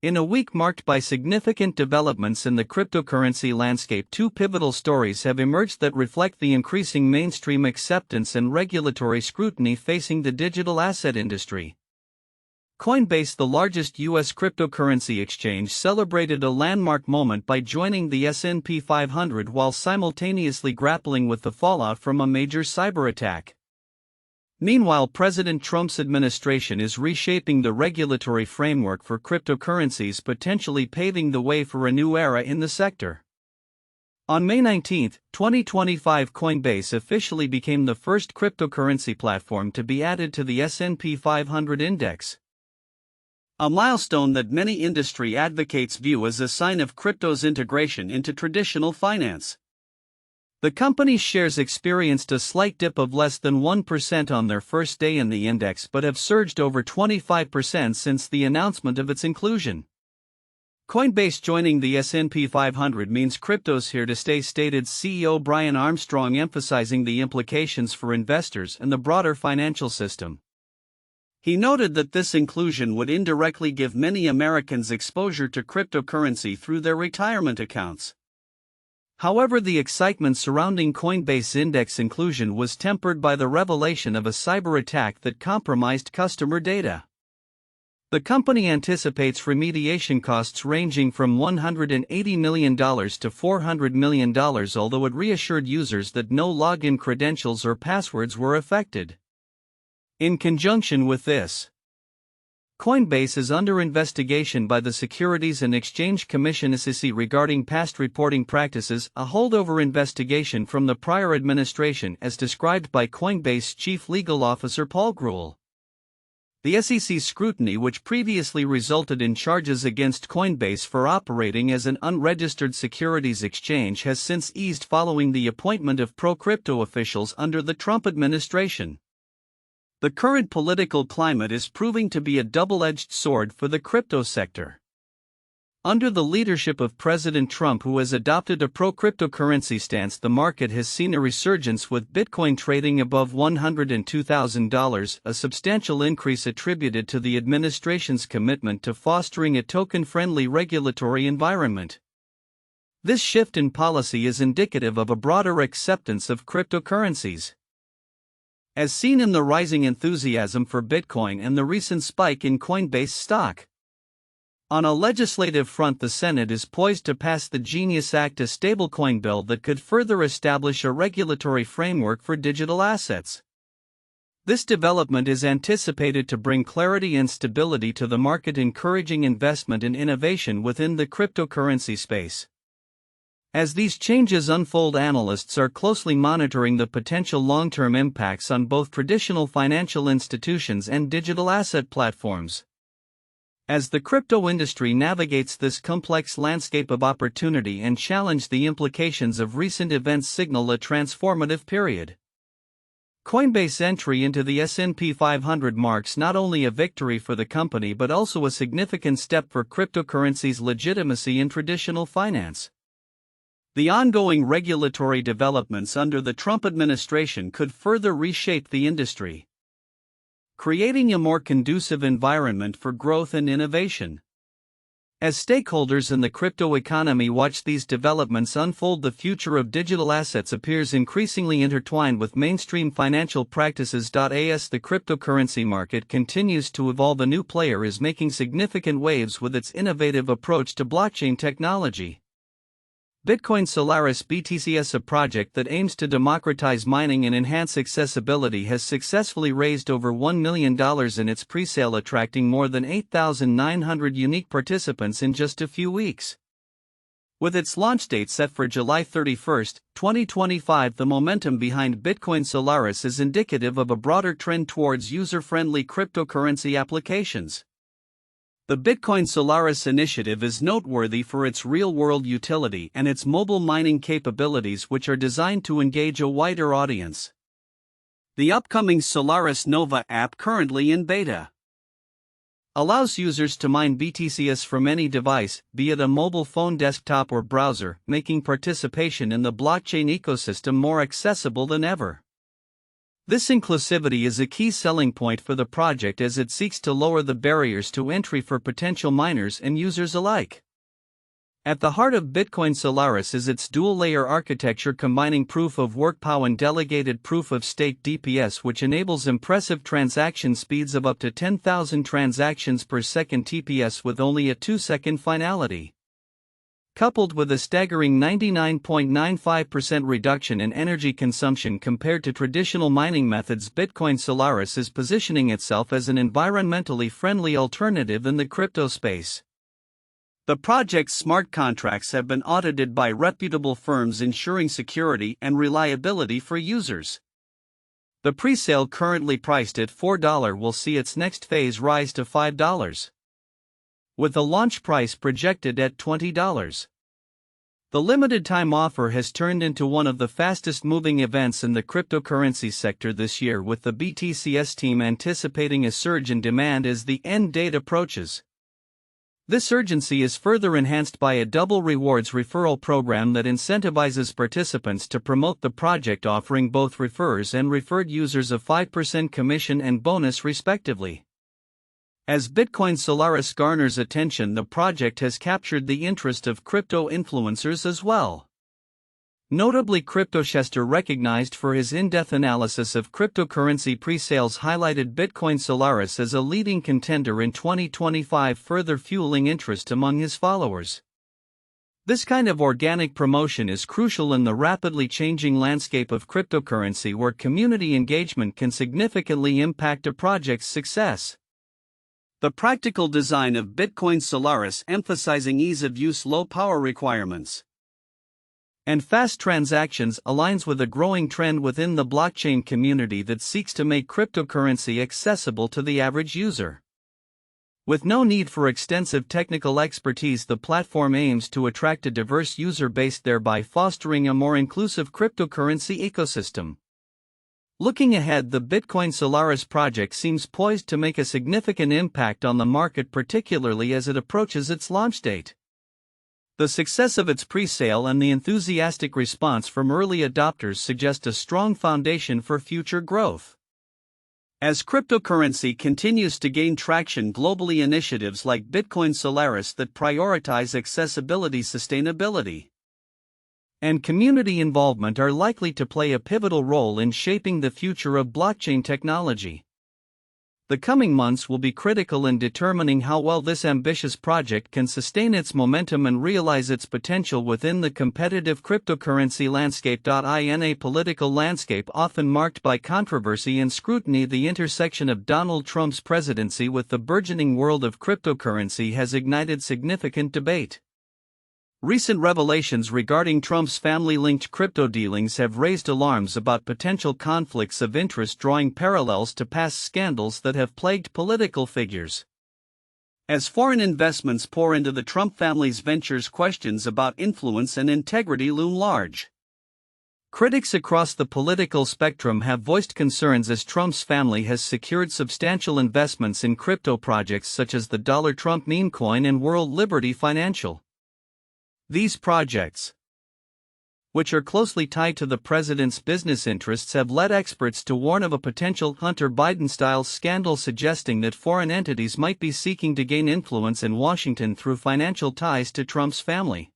In a week marked by significant developments in the cryptocurrency landscape, two pivotal stories have emerged that reflect the increasing mainstream acceptance and regulatory scrutiny facing the digital asset industry. Coinbase, the largest U.S. cryptocurrency exchange, celebrated a landmark moment by joining the S&P 500 while simultaneously grappling with the fallout from a major cyberattack. Meanwhile, President Trump's administration is reshaping the regulatory framework for cryptocurrencies, potentially paving the way for a new era in the sector. On May 19, 2025, Coinbase officially became the first cryptocurrency platform to be added to the S&P 500 index, a milestone that many industry advocates view as a sign of crypto's integration into traditional finance. The company's shares experienced a slight dip of less than 1% on their first day in the index, but have surged over 25% since the announcement of its inclusion. Coinbase joining the S&P 500 means crypto's here to stay, stated CEO Brian Armstrong, emphasizing the implications for investors and the broader financial system. He noted that this inclusion would indirectly give many Americans exposure to cryptocurrency through their retirement accounts. However, the excitement surrounding Coinbase index inclusion was tempered by the revelation of a cyber attack that compromised customer data. The company anticipates remediation costs ranging from $180 million to $400 million, although it reassured users that no login credentials or passwords were affected. In conjunction with this, Coinbase is under investigation by the Securities and Exchange Commission (SEC) regarding past reporting practices, a holdover investigation from the prior administration, as described by Coinbase Chief Legal Officer Paul Grewal. The SEC's scrutiny, which previously resulted in charges against Coinbase for operating as an unregistered securities exchange, has since eased following the appointment of pro-crypto officials under the Trump administration. The current political climate is proving to be a double-edged sword for the crypto sector. Under the leadership of President Trump, who has adopted a pro-cryptocurrency stance, the market has seen a resurgence, with Bitcoin trading above $102,000, a substantial increase attributed to the administration's commitment to fostering a token-friendly regulatory environment. This shift in policy is indicative of a broader acceptance of cryptocurrencies, as seen in the rising enthusiasm for Bitcoin and the recent spike in Coinbase stock. On a legislative front, the Senate is poised to pass the Genius Act, a stablecoin bill that could further establish a regulatory framework for digital assets. This development is anticipated to bring clarity and stability to the market, encouraging investment and innovation within the cryptocurrency space. As these changes unfold, analysts are closely monitoring the potential long-term impacts on both traditional financial institutions and digital asset platforms. As the crypto industry navigates this complex landscape of opportunity and challenge, the implications of recent events signal a transformative period. Coinbase entry into the S&P 500 marks not only a victory for the company but also a significant step for cryptocurrency's legitimacy in traditional finance. The ongoing regulatory developments under the Trump administration could further reshape the industry, creating a more conducive environment for growth and innovation. As stakeholders in the crypto economy watch these developments unfold, the future of digital assets appears increasingly intertwined with mainstream financial practices. As the cryptocurrency market continues to evolve, a new player is making significant waves with its innovative approach to blockchain technology. Bitcoin Solaris (BTCS), a project that aims to democratize mining and enhance accessibility, has successfully raised over $1 million in its presale, attracting more than 8,900 unique participants in just a few weeks. With its launch date set for July 31, 2025, the momentum behind Bitcoin Solaris is indicative of a broader trend towards user-friendly cryptocurrency applications. The Bitcoin Solaris initiative is noteworthy for its real-world utility and its mobile mining capabilities, which are designed to engage a wider audience. The upcoming Solaris Nova app, currently in beta, allows users to mine BTCS from any device, be it a mobile phone, desktop, or browser, making participation in the blockchain ecosystem more accessible than ever. This inclusivity is a key selling point for the project as it seeks to lower the barriers to entry for potential miners and users alike. At the heart of Bitcoin Solaris is its dual-layer architecture combining proof-of-work POW and delegated proof-of-stake DPS, which enables impressive transaction speeds of up to 10,000 transactions per second TPS with only a 2-second finality. Coupled with a staggering 99.95% reduction in energy consumption compared to traditional mining methods, Bitcoin Solaris is positioning itself as an environmentally friendly alternative in the crypto space. The project's smart contracts have been audited by reputable firms ensuring security and reliability for users. The pre-sale, currently priced at $4, will see its next phase rise to $5, with a launch price projected at $20. The limited-time offer has turned into one of the fastest-moving events in the cryptocurrency sector this year, with the BTCS team anticipating a surge in demand as the end date approaches. This urgency is further enhanced by a double rewards referral program that incentivizes participants to promote the project, offering both referrers and referred users a 5% commission and bonus respectively. As Bitcoin Solaris garners attention, the project has captured the interest of crypto influencers as well. Notably, CryptoChester, recognized for his in-depth analysis of cryptocurrency pre-sales, highlighted Bitcoin Solaris as a leading contender in 2025, further fueling interest among his followers. This kind of organic promotion is crucial in the rapidly changing landscape of cryptocurrency, where community engagement can significantly impact a project's success. The practical design of Bitcoin Solaris, emphasizing ease of use, low power requirements, and fast transactions, aligns with a growing trend within the blockchain community that seeks to make cryptocurrency accessible to the average user. With no need for extensive technical expertise, the platform aims to attract a diverse user base, thereby fostering a more inclusive cryptocurrency ecosystem. Looking ahead, the Bitcoin Solaris project seems poised to make a significant impact on the market, particularly as it approaches its launch date. The success of its pre-sale and the enthusiastic response from early adopters suggest a strong foundation for future growth. As cryptocurrency continues to gain traction globally, initiatives like Bitcoin Solaris that prioritize accessibility, sustainability, and community involvement are likely to play a pivotal role in shaping the future of blockchain technology. The coming months will be critical in determining how well this ambitious project can sustain its momentum and realize its potential within the competitive cryptocurrency landscape. In a political landscape often marked by controversy and scrutiny, the intersection of Donald Trump's presidency with the burgeoning world of cryptocurrency has ignited significant debate. Recent revelations regarding Trump's family-linked crypto dealings have raised alarms about potential conflicts of interest, drawing parallels to past scandals that have plagued political figures. As foreign investments pour into the Trump family's ventures, questions about influence and integrity loom large. Critics across the political spectrum have voiced concerns as Trump's family has secured substantial investments in crypto projects such as the Dollar Trump meme coin and World Liberty Financial. These projects, which are closely tied to the president's business interests, have led experts to warn of a potential Hunter Biden-style scandal, suggesting that foreign entities might be seeking to gain influence in Washington through financial ties to Trump's family.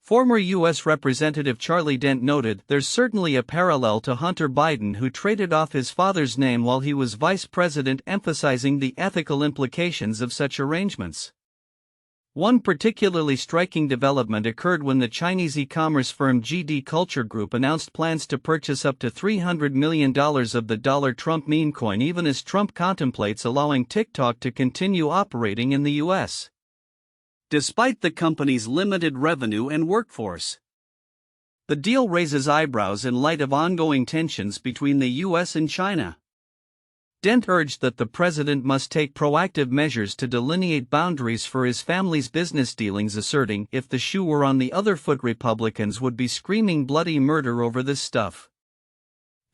Former U.S. Representative Charlie Dent noted, "There's certainly a parallel to Hunter Biden, who traded off his father's name while he was vice president," emphasizing the ethical implications of such arrangements. One particularly striking development occurred when the Chinese e-commerce firm GD Culture Group announced plans to purchase up to $300 million of the Dollar Trump meme coin, even as Trump contemplates allowing TikTok to continue operating in the U.S. despite the company's limited revenue and workforce. The deal raises eyebrows in light of ongoing tensions between the U.S. and China. Dent urged that the president must take proactive measures to delineate boundaries for his family's business dealings, asserting, "If the shoe were on the other foot, Republicans would be screaming bloody murder over this stuff."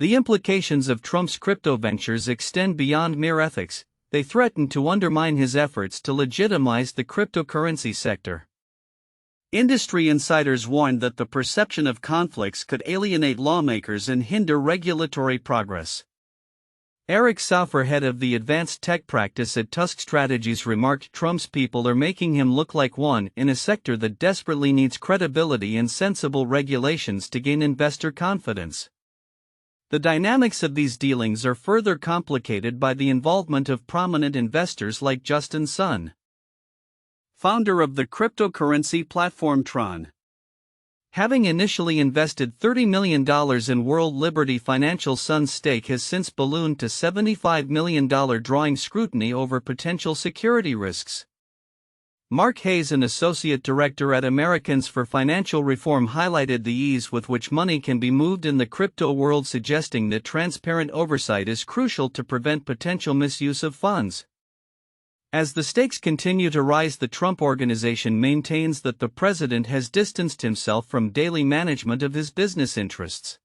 The implications of Trump's crypto ventures extend beyond mere ethics. They threaten to undermine his efforts to legitimize the cryptocurrency sector. Industry insiders warned that the perception of conflicts could alienate lawmakers and hinder regulatory progress. Eric Saufer, head of the advanced tech practice at Tusk Strategies, remarked Trump's people are making him look like one in a sector that desperately needs credibility and sensible regulations to gain investor confidence. The dynamics of these dealings are further complicated by the involvement of prominent investors like Justin Sun, founder of the cryptocurrency platform Tron. Having initially invested $30 million in World Liberty Financial, Sun's stake has since ballooned to $75 million, drawing scrutiny over potential security risks. Mark Hayes, an associate director at Americans for Financial Reform, highlighted the ease with which money can be moved in the crypto world, suggesting that transparent oversight is crucial to prevent potential misuse of funds. As the stakes continue to rise, the Trump Organization maintains that the president has distanced himself from daily management of his business interests.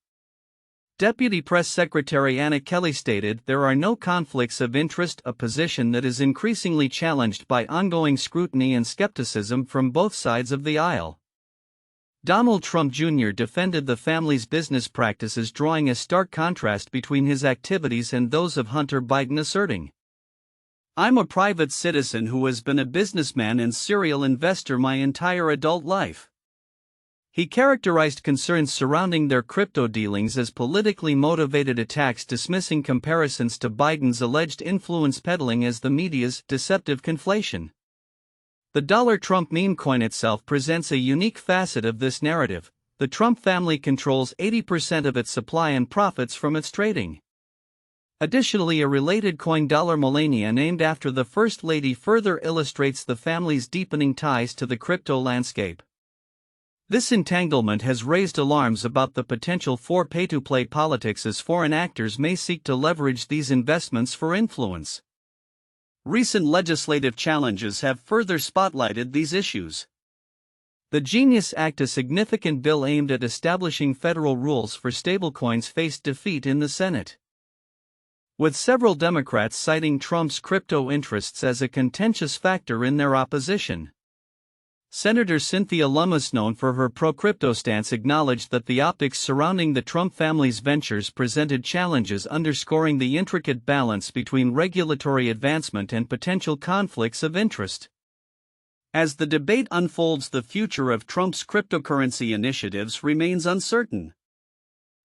Deputy Press Secretary Anna Kelly stated there are no conflicts of interest, a position that is increasingly challenged by ongoing scrutiny and skepticism from both sides of the aisle. Donald Trump Jr. defended the family's business practices, drawing a stark contrast between his activities and those of Hunter Biden, asserting, "I'm a private citizen who has been a businessman and serial investor my entire adult life." He characterized concerns surrounding their crypto dealings as politically motivated attacks, dismissing comparisons to Biden's alleged influence peddling as the media's deceptive conflation. The dollar Trump meme coin itself presents a unique facet of this narrative. The Trump family controls 80% of its supply and profits from its trading. Additionally, a related coin, Dollar Melania, named after the First Lady, further illustrates the family's deepening ties to the crypto landscape. This entanglement has raised alarms about the potential for pay-to-play politics, as foreign actors may seek to leverage these investments for influence. Recent legislative challenges have further spotlighted these issues. The Genius Act, a significant bill aimed at establishing federal rules for stablecoins, faced defeat in the Senate, with several Democrats citing Trump's crypto interests as a contentious factor in their opposition. Senator Cynthia Lummis, known for her pro-crypto stance, acknowledged that the optics surrounding the Trump family's ventures presented challenges, underscoring the intricate balance between regulatory advancement and potential conflicts of interest. As the debate unfolds, the future of Trump's cryptocurrency initiatives remains uncertain.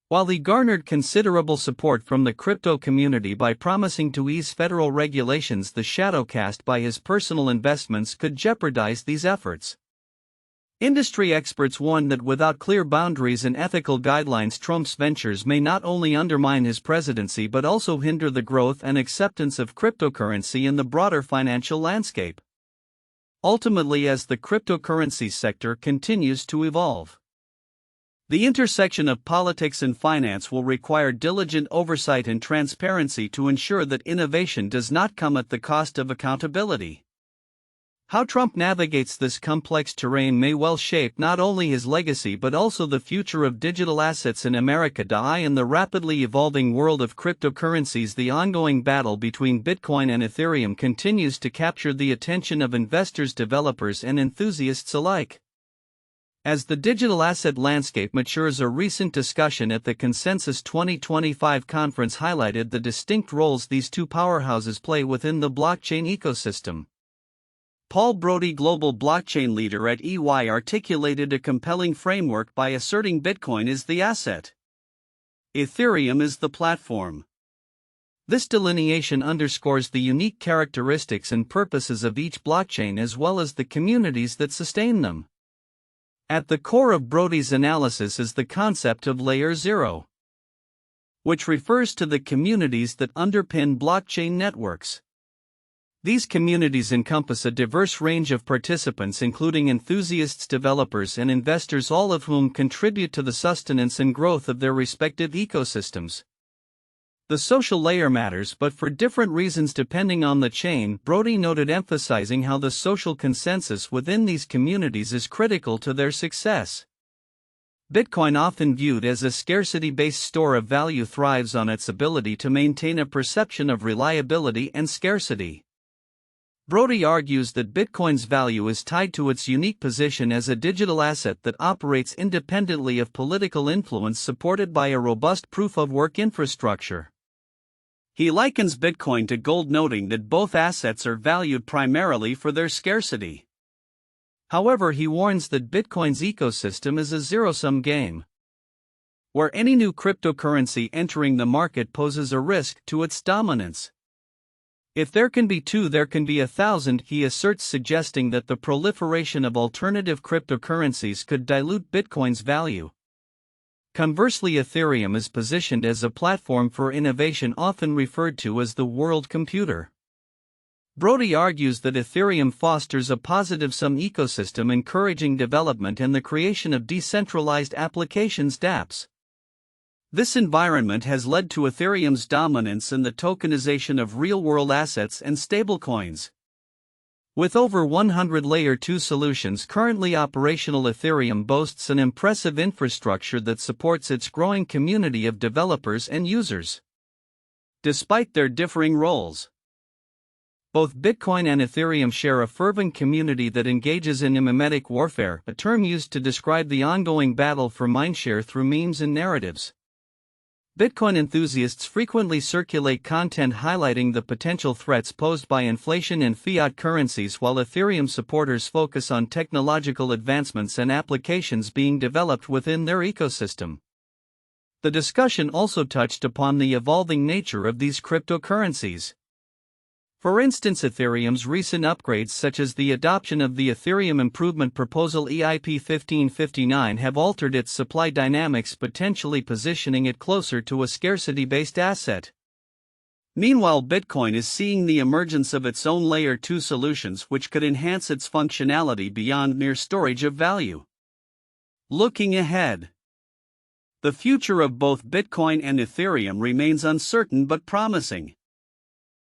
While he garnered considerable support from the crypto community by promising to ease federal regulations, the shadow cast by his personal investments could jeopardize these efforts. Industry experts warn that without clear boundaries and ethical guidelines, Trump's ventures may not only undermine his presidency but also hinder the growth and acceptance of cryptocurrency in the broader financial landscape. Ultimately, as the cryptocurrency sector continues to evolve, the intersection of politics and finance will require diligent oversight and transparency to ensure that innovation does not come at the cost of accountability. How Trump navigates this complex terrain may well shape not only his legacy but also the future of digital assets in America. In the rapidly evolving world of cryptocurrencies, the ongoing battle between Bitcoin and Ethereum continues to capture the attention of investors, developers, and enthusiasts alike. As the digital asset landscape matures, a recent discussion at the Consensus 2025 conference highlighted the distinct roles these two powerhouses play within the blockchain ecosystem. Paul Brody, global blockchain leader at EY, articulated a compelling framework by asserting Bitcoin is the asset, Ethereum is the platform. This delineation underscores the unique characteristics and purposes of each blockchain as well as the communities that sustain them. At the core of Brody's analysis is the concept of Layer 0, which refers to the communities that underpin blockchain networks. These communities encompass a diverse range of participants, including enthusiasts, developers, and investors, all of whom contribute to the sustenance and growth of their respective ecosystems. The social layer matters, but for different reasons depending on the chain, Brody noted, emphasizing how the social consensus within these communities is critical to their success. Bitcoin, often viewed as a scarcity-based store of value, thrives on its ability to maintain a perception of reliability and scarcity. Brody argues that Bitcoin's value is tied to its unique position as a digital asset that operates independently of political influence, supported by a robust proof-of-work infrastructure. He likens Bitcoin to gold, noting that both assets are valued primarily for their scarcity. However, he warns that Bitcoin's ecosystem is a zero-sum game, where any new cryptocurrency entering the market poses a risk to its dominance. If there can be two, there can be 1,000, he asserts, suggesting that the proliferation of alternative cryptocurrencies could dilute Bitcoin's value. Conversely, Ethereum is positioned as a platform for innovation, often referred to as the world computer. Brody argues that Ethereum fosters a positive-sum ecosystem, encouraging development and the creation of decentralized applications (dApps). This environment has led to Ethereum's dominance in the tokenization of real-world assets and stablecoins. With over 100 Layer 2 solutions currently operational, Ethereum boasts an impressive infrastructure that supports its growing community of developers and users. Despite their differing roles, both Bitcoin and Ethereum share a fervent community that engages in mimetic warfare, a term used to describe the ongoing battle for mindshare through memes and narratives. Bitcoin enthusiasts frequently circulate content highlighting the potential threats posed by inflation and fiat currencies, while Ethereum supporters focus on technological advancements and applications being developed within their ecosystem. The discussion also touched upon the evolving nature of these cryptocurrencies. For instance, Ethereum's recent upgrades, such as the adoption of the Ethereum Improvement Proposal EIP 1559, have altered its supply dynamics, potentially positioning it closer to a scarcity-based asset. Meanwhile, Bitcoin is seeing the emergence of its own Layer 2 solutions, which could enhance its functionality beyond mere storage of value. Looking ahead, the future of both Bitcoin and Ethereum remains uncertain but promising.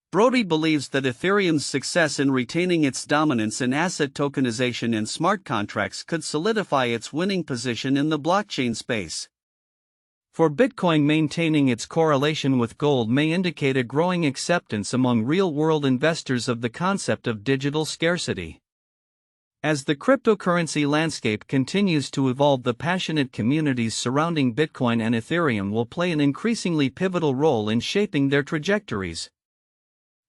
Brody believes that Ethereum's success in retaining its dominance in asset tokenization and smart contracts could solidify its winning position in the blockchain space. For Bitcoin, maintaining its correlation with gold may indicate a growing acceptance among real-world investors of the concept of digital scarcity. As the cryptocurrency landscape continues to evolve, the passionate communities surrounding Bitcoin and Ethereum will play an increasingly pivotal role in shaping their trajectories.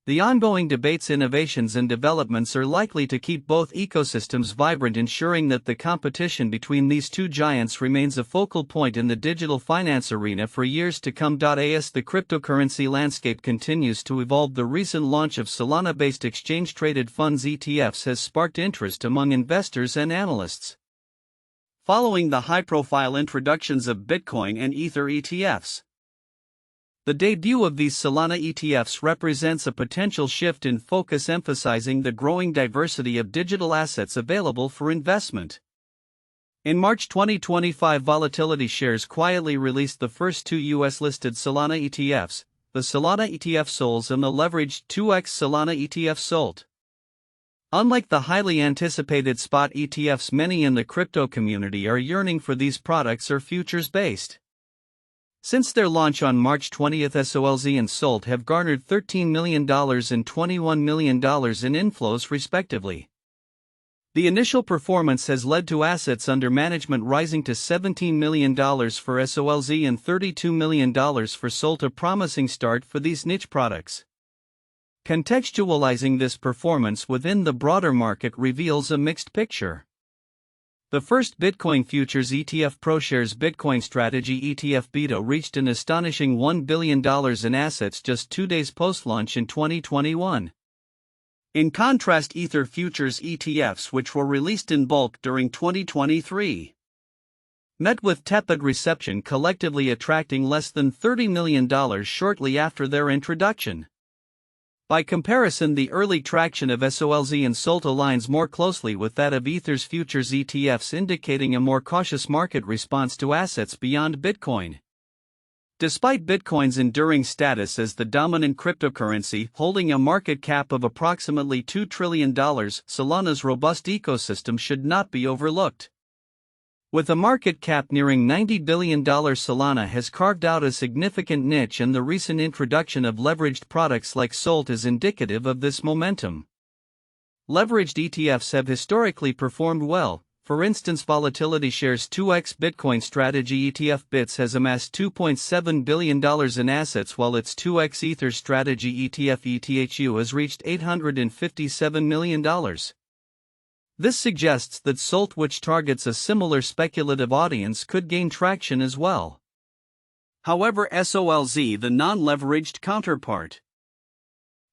The ongoing debates, innovations, and developments are likely to keep both ecosystems vibrant, ensuring that the competition between these two giants remains a focal point in the digital finance arena for years to come. As the cryptocurrency landscape continues to evolve, the recent launch of Solana-based exchange-traded funds ETFs has sparked interest among investors and analysts. Following the high-profile introductions of Bitcoin and Ether ETFs, the debut of these Solana ETFs represents a potential shift in focus, emphasizing the growing diversity of digital assets available for investment. In March 2025, Volatility Shares quietly released the first two US-listed Solana ETFs, the Solana ETF Sols and the leveraged 2x Solana ETF Solt. Unlike the highly anticipated spot ETFs, many in the crypto community are yearning for these products are futures-based. Since their launch on March 20, SOLZ and SOLT have garnered $13 million and $21 million in inflows respectively. The initial performance has led to assets under management rising to $17 million for SOLZ and $32 million for SOLT, a promising start for these niche products. Contextualizing this performance within the broader market reveals a mixed picture. The first Bitcoin futures ETF, ProShares Bitcoin Strategy ETF Beta, reached an astonishing $1 billion in assets just 2 days post-launch in 2021. In contrast, Ether futures ETFs, which were released in bulk during 2023, met with tepid reception, collectively attracting less than $30 million shortly after their introduction. By comparison, the early traction of SOLZ and SOLT aligns more closely with that of Ether's futures ETFs, indicating a more cautious market response to assets beyond Bitcoin. Despite Bitcoin's enduring status as the dominant cryptocurrency, holding a market cap of approximately $2 trillion, Solana's robust ecosystem should not be overlooked. With a market cap nearing $90 billion, Solana has carved out a significant niche, and the recent introduction of leveraged products like SOLT is indicative of this momentum. Leveraged ETFs have historically performed well. For instance, Volatility Shares 2x Bitcoin Strategy ETF BITS has amassed $2.7 billion in assets, while its 2x Ether Strategy ETF ETHU has reached $857 million. This suggests that SOLT, which targets a similar speculative audience, could gain traction as well. However, SOLZ, the non-leveraged counterpart,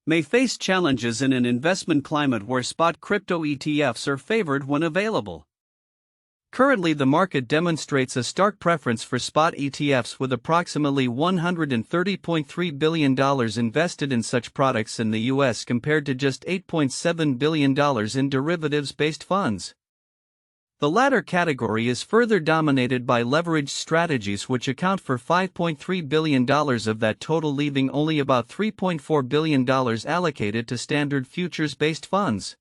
may face challenges in an investment climate where spot crypto ETFs are favored when available. Currently, the market demonstrates a stark preference for spot ETFs, with approximately $130.3 billion invested in such products in the US compared to just $8.7 billion in derivatives-based funds. The latter category is further dominated by leveraged strategies, which account for $5.3 billion of that total, leaving only about $3.4 billion allocated to standard futures-based funds.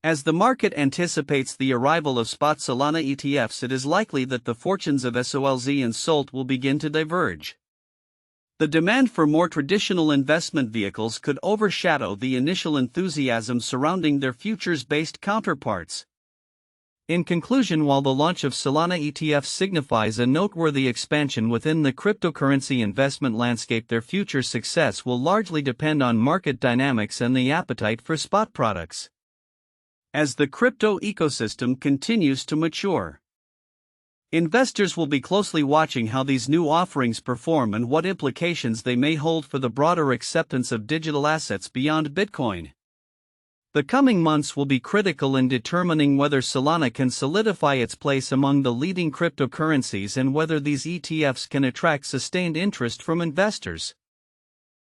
As the market anticipates the arrival of spot Solana ETFs, it is likely that the fortunes of SOLZ and SOLT will begin to diverge. The demand for more traditional investment vehicles could overshadow the initial enthusiasm surrounding their futures-based counterparts. In conclusion, while the launch of Solana ETFs signifies a noteworthy expansion within the cryptocurrency investment landscape, their future success will largely depend on market dynamics and the appetite for spot products. As the crypto ecosystem continues to mature, investors will be closely watching how these new offerings perform and what implications they may hold for the broader acceptance of digital assets beyond Bitcoin. The coming months will be critical in determining whether Solana can solidify its place among the leading cryptocurrencies and whether these ETFs can attract sustained interest from investors.